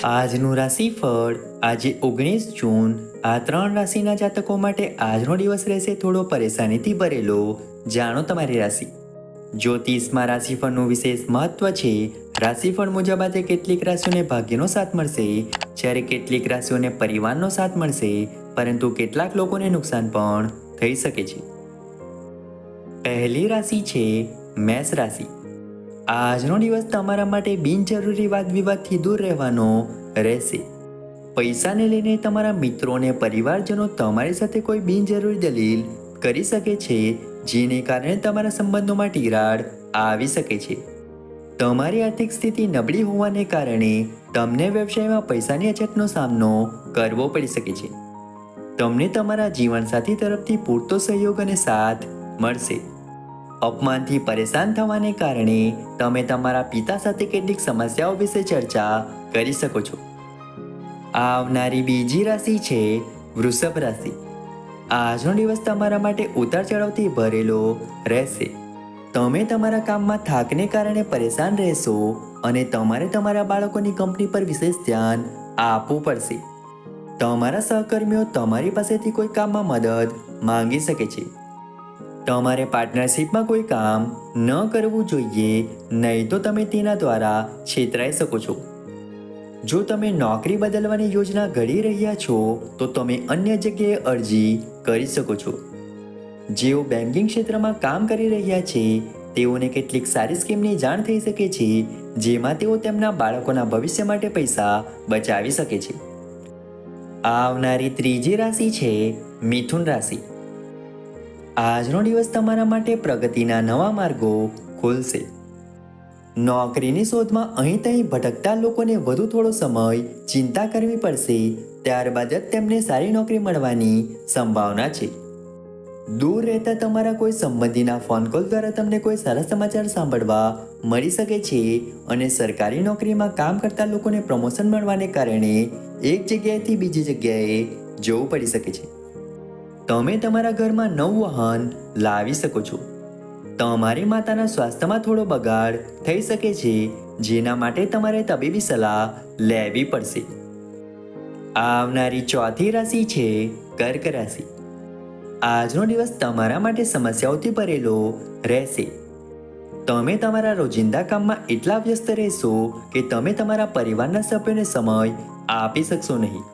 આજનું રાશિફળ આજે 19 જૂન આ 3 રાશિના જાતકો માટે આજનો દિવસ રહેશે થોડો પરેશાનીથી ભરેલો. જાણો તમારી રાશિ. જ્યોતિષમાં રાશિફળનું વિશેષ મહત્વ છે. રાશિફળ મુજબ આજે કેટલીક રાશિઓને ભાગ્યનો સાથ મળશે, જ્યારે કેટલીક રાશિઓને પરિવારનો સાથ મળશે, પરંતુ કેટલાક લોકોને નુકસાન પણ થઈ શકે છે. પહેલી રાશિ છે મેષ રાશિ. આજનો દિવસ તમારા માટે બિનજરૂરી વાદ વિવાદથી દૂર રહેવાનો રહેશે. પૈસાને લઈને તમારા મિત્રો અને પરિવારજનો તમારી સાથે કોઈ બિનજરૂરી દલીલ કરી શકે છે, જેને કારણે તમારા સંબંધોમાં તિરાડ આવી શકે છે. તમારી આર્થિક સ્થિતિ નબળી હોવાને કારણે તમને વ્યવસાયમાં પૈસાની અછતનો સામનો કરવો પડી શકે છે. તમને તમારા જીવનસાથી તરફથી પૂરતો સહયોગ અને સાથ મળશે. અપમાનથી પરેશાન થવાને કારણે તમે તમારા પિતા સાથે કેટલીક સમસ્યાઓ વિશે ચર્ચા કરી શકો છો. આવનારી બીજી રાશિ છે વૃષભ રાશિ. આજનો દિવસ તમારા માટે ઉતાર ચઢાવથી ભરેલો રહેશે. તમે તમારા કામમાં થાકને કારણે પરેશાન રહેશો અને તમારે તમારા બાળકોની કંપની પર વિશેષ ધ્યાન આપવું પડશે. તમારા સહકર્મીઓ તમારી પાસેથી કોઈ કામમાં મદદ માંગી શકે છે. તમારે પાર્ટનરશિપમાં કોઈ કામ ન કરવું જોઈએ, નહીં તો તમે તેના દ્વારા છેતરાઈ શકો છો. જો તમે નોકરી બદલવાની યોજના ઘડી રહ્યા છો તો તમે અન્ય જગ્યાએ અરજી કરી શકો છો. જેઓ બેન્કિંગ ક્ષેત્રમાં કામ કરી રહ્યા છે તેઓને કેટલીક સારી સ્કીમની જાણ થઈ શકે છે, જેમાં તેઓ તેમના બાળકોના ભવિષ્ય માટે પૈસા બચાવી શકે છે. આવનારી ત્રીજી રાશિ છે મિથુન રાશિ. આજનો દિવસ તમારા માટે પ્રગતિના નવા માર્ગો ખોલશે. નોકરીની શોધમાં અહીં તહીં ભટકતા લોકોને વધુ થોડો સમય ચિંતા કરવી પડશે, ત્યારબાદ જ તેમને સારી નોકરી મળવાની સંભાવના છે. દૂર રહેતા તમારા કોઈ સંબંધીના ફોન કોલ દ્વારા તમને કોઈ સારા સમાચાર સાંભળવા મળી શકે છે અને સરકારી નોકરીમાં કામ કરતા લોકોને પ્રમોશન મળવાને કારણે એક જગ્યાએથી બીજી જગ્યાએ જવું પડી શકે છે. તમે તમારા ઘરમાં નવું વાહન લાવી શકો છો. તમારી માતાના સ્વાસ્થ્યમાં થોડો બગાડ થઈ શકે છે, જેના માટે તમારે તબીબી સલાહ લેવી પડશે. આવનારી ચોથી રાશિ છે કર્ક રાશિ. આજનો દિવસ તમારા માટે સમસ્યાઓથી ભરેલો રહેશે. તમે તમારા રોજિંદા કામમાં એટલા વ્યસ્ત રહેશો કે તમે તમારા પરિવારના સભ્યોને સમય આપી શકશો નહીં.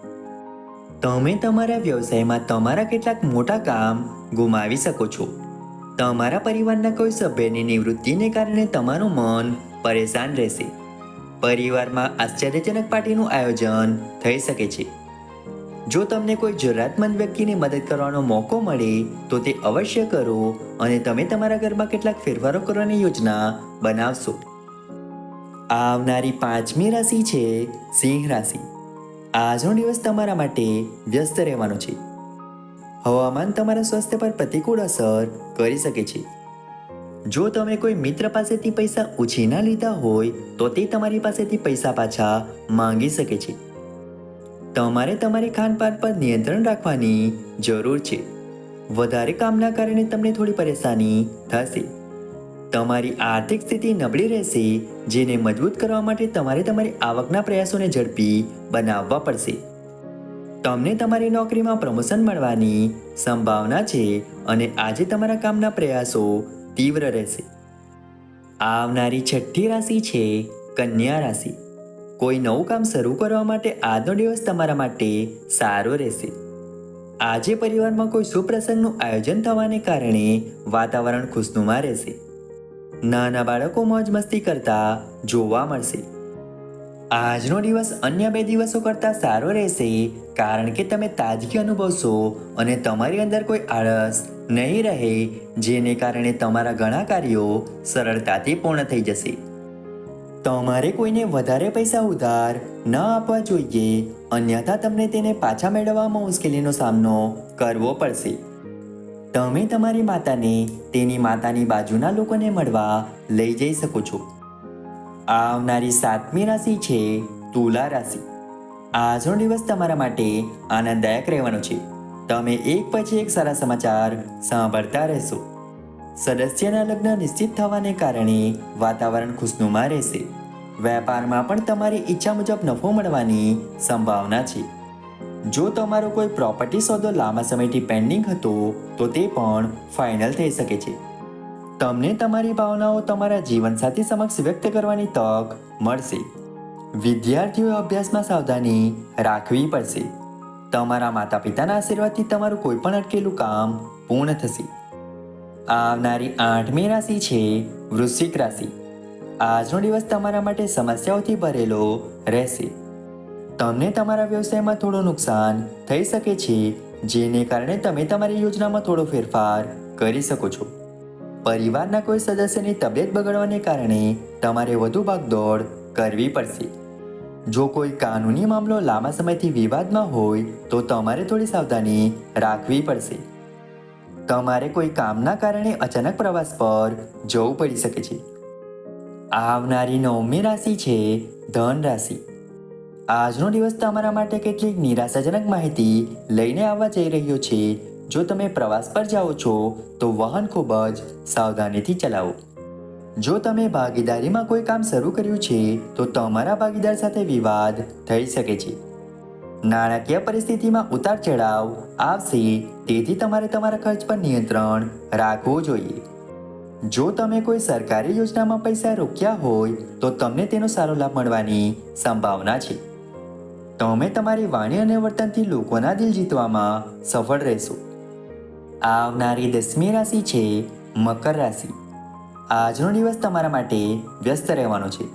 તમે તમારા વ્યવસાયમાં તમારા કેટલાક મોટા કામ ગુમાવી શકો છો. તમારા પરિવારના કોઈ સભ્યની નિવૃત્તિને કારણે તમારું મન પરેશાન રહેશે. પરિવારમાં આશ્ચર્યજનક પાર્ટીનું આયોજન થઈ શકે છે. જો તમને કોઈ જરૂરિયાતમંદ વ્યક્તિની મદદ કરવાનો મોકો મળે તો તે અવશ્ય કરો અને તમે તમારા ઘરમાં કેટલાક ફેરફારો કરવાની યોજના બનાવશો. આવનારી પાંચમી રાશિ છે સિંહ રાશિ. આજનો દિવસ તમારા માટે વ્યસ્ત રહેવાનો છે. હવામાન તમારા સ્વાસ્થ્ય પર પ્રતિકૂળ અસર કરી શકે છે. જો તમે કોઈ મિત્ર પાસેથી પૈસા ઉછીના લીધા હોય તો તે તમારી પાસેથી પૈસા પાછા માંગી શકે છે. તમારે તમારી ખાનપાન પર નિયંત્રણ રાખવાની જરૂર છે. વધારે કામના કારણે તમને થોડી પરેશાની થશે. તમારી આર્થિક સ્થિતિ નબળી રહેશે, જેને મજબૂત કરવા માટે તમારે તમારી આવકના પ્રયાસોને ઝડપી બનાવવા પડશે. તમને તમારી નોકરીમાં પ્રમોશન મળવાની સંભાવના છે અને આજે તમારા કામના પ્રયાસો તીવ્ર રહેશે. આવનારી છઠ્ઠી રાશિ છે કન્યા રાશિ. કોઈ નવું કામ શરૂ કરવા માટે આજનો દિવસ તમારા માટે સારો રહેશે. આજે પરિવારમાં કોઈ શુભ પ્રસંગનું આયોજન થવાને કારણે વાતાવરણ ખુશનુમા રહેશે. નાના બાળકો મોજ મસ્તી કરતા જોવા મળશે. આજનો દિવસ અન્ય 2 દિવસો કરતાં સારો રહેશે, કારણ કે તમે તાજગી અનુભવશો અને તમારી અંદર કોઈ આળસ નહીં રહે, જેને કારણે તમારા ઘણા કાર્યો સરળતાથી પૂર્ણ થઈ જશે. તમારે કોઈને વધારે પૈસા ઉધાર ન આપવા જોઈએ, અન્યથા તમને તેને પાછા મેળવવામાં મુશ્કેલીનો સામનો કરવો પડશે. તમે તમારી માતાને તેની માતાની બાજુના લોકોને મળવા લઈ જઈ શકો છો. આવનારી સાતમી રાશિ છે તુલા રાશિ. આજનો દિવસ તમારા માટે આનંદદાયક રહેવાનો છે. તમે એક પછી એક સારા સમાચાર સાંભળતા રહેશો. સદસ્યના લગ્ન નિશ્ચિત થવાને કારણે વાતાવરણ ખુશનુમા રહેશે. વેપારમાં પણ તમારી ઈચ્છા મુજબ નફો મળવાની સંભાવના છે. જો તમારો કોઈ પ્રોપર્ટી સોદો લાંબા સમયથી પેન્ડિંગ હતો તો તે પણ ફાઇનલ થઈ શકે છે. તમને તમારી ભાવનાઓ તમારા જીવનસાથી સમક્ષ વ્યક્ત કરવાની તક મળશે. વિદ્યાર્થીઓએ અભ્યાસમાં સાવધાની રાખવી પડશે. તમારા માતા પિતાના આશીર્વાદથી તમારું કોઈ પણ અટકેલું કામ પૂર્ણ થશે. આવનારી 8મી રાશિ છે વૃશ્ચિક રાશિ. આજનો દિવસ તમારા માટે સમસ્યાઓથી ભરેલો રહેશે. તમને તમારા વ્યવસાયમાં થોડું નુકસાન થઈ શકે છે, જેને કારણે તમે તમારી યોજનામાં થોડો ફેરફાર કરી શકો છો. પરિવારના કોઈ સદસ્યની તબિયત બગડવાને કારણે તમારે વધુ ભાગદોડ કરવી પડશે. જો કોઈ કાનૂની મામલો લાંબા સમયથી વિવાદમાં હોય તો તમારે થોડી સાવધાની રાખવી પડશે. તમારે કોઈ કામના કારણે અચાનક પ્રવાસ પર જવું પડી શકે છે. આવનારી 9મી રાશિ છે ધન રાશિ. આજનો દિવસ તમારા માટે કેટલીક નિરાશાજનક માહિતી લઈને આવવા જઈ રહ્યો છે. જો તમે પ્રવાસ પર જાઓ છો તો વાહન ખૂબ જ સાવધાનીથી ચલાવો. જો તમે ભાગીદારીમાં કોઈ કામ શરૂ કર્યું છે તો તમારા ભાગીદાર સાથે વિવાદ થઈ શકે છે. નાણાકીય પરિસ્થિતિમાં ઉતાર ચઢાવ આવશે, તેથી તમારે તમારા ખર્ચ પર નિયંત્રણ રાખવું જોઈએ. જો તમે કોઈ સરકારી યોજનામાં પૈસા રોક્યા હોય તો તમને તેનો સારો લાભ મળવાની સંભાવના છે. તમે તમારી વાણી અને વર્તનથી લોકોના દિલ જીતવામાં સફળ રહેશો. આવનારી 10મી રાશિ છે મકર રાશિ. આજનો દિવસ તમારા માટે વ્યસ્ત રહેવાનો છે.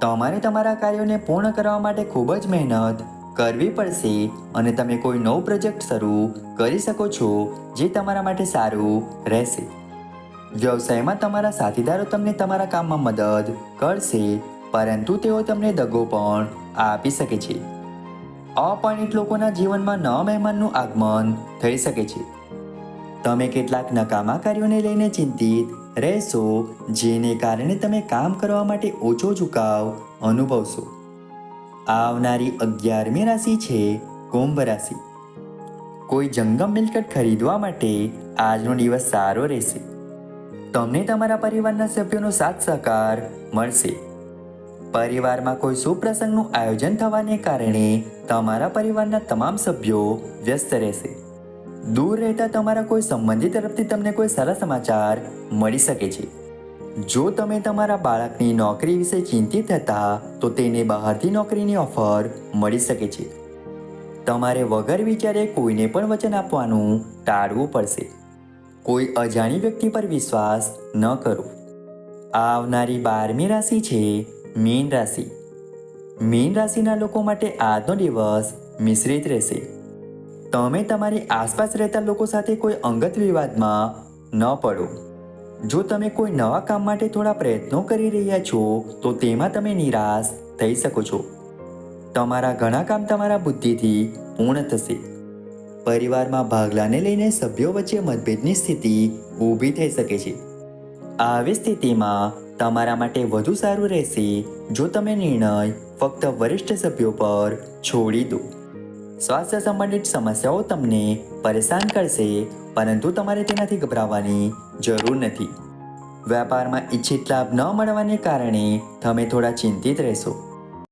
તમારે તમારા કાર્યોને પૂર્ણ કરવા માટે ખૂબ જ મહેનત કરવી પડશે અને તમે કોઈ નવો પ્રોજેક્ટ શરૂ કરી શકો છો, જે તમારા માટે સારું રહેશે. વ્યવસાયમાં તમારા સાથીદારો તમને તમારા કામમાં મદદ કરશે, પરંતુ તેઓ તમને દગો પણ આપી શકે છે. અપરિણિત લોકોના જીવનમાં નવા મહેમાનનું આગમન થઈ શકે છે. તમે કેટલાક નકામા કાર્યોને લઈને ચિંતિત રહેશો, જેને કારણે તમે કામ કરવા માટે ઓછો ઝુકાવ અનુભવશો. આવનારી 11મી રાશિ છે કુંભ રાશિ. કોઈ જંગમ મિલકત ખરીદવા માટે આજનો દિવસ સારો રહેશે. તમને તમારા પરિવારના સભ્યોનો સાથ સહકાર મળશે. પરિવારમાં કોઈ શુભ પ્રસંગનું આયોજન થવાને કારણે તમારા પરિવારના તમામ સભ્યો વ્યસ્ત રહેશે. દૂર રહેતા તમારા કોઈ સંબંધી તરફથી તમને કોઈ સારા સમાચાર મળી શકે છે. જો તમે તમારા બાળકની નોકરી વિશે ચિંતિત હતા તો તેને બહારથી નોકરીની ઓફર મળી શકે છે. તમારે વગર વિચારે કોઈને પણ વચન આપવાનું ટાળવું પડશે. કોઈ અજાણી વ્યક્તિ પર વિશ્વાસ ન કરો. આવનારી 12મી રાશિ છે મીન રાશિ. મીન રાશિના લોકો માટે આજનો દિવસ મિશ્રિત રહેશે. તમે તમારી આસપાસ રહેતા લોકો સાથે કોઈ અંગત વિવાદમાં ન પડો. જો તમે કોઈ નવા કામ માટે થોડા પ્રયત્નો કરી રહ્યા છો તો તેમાં તમે નિરાશ થઈ શકો છો. તમારા ઘણા કામ તમારા બુદ્ધિથી પૂર્ણ થશે. પરિવારમાં ભાગલાને લઈને સભ્યો વચ્ચે મતભેદની સ્થિતિ ઊભી થઈ શકે છે. આવી સ્થિતિમાં તમારા માટે વધુ સારું રહેશે જો તમે નિર્ણય ફક્ત વરિષ્ઠ સભ્યો પર છોડી દો. સ્વાસ્થ્ય સંબંધિત સમસ્યાઓ તમને પરેશાન કરશે, પરંતુ તમારે તેનાથી ગભરાવાની જરૂર નથી. વેપારમાં ઈચ્છિત લાભ ન મળવાને કારણે તમે થોડા ચિંતિત રહેશો.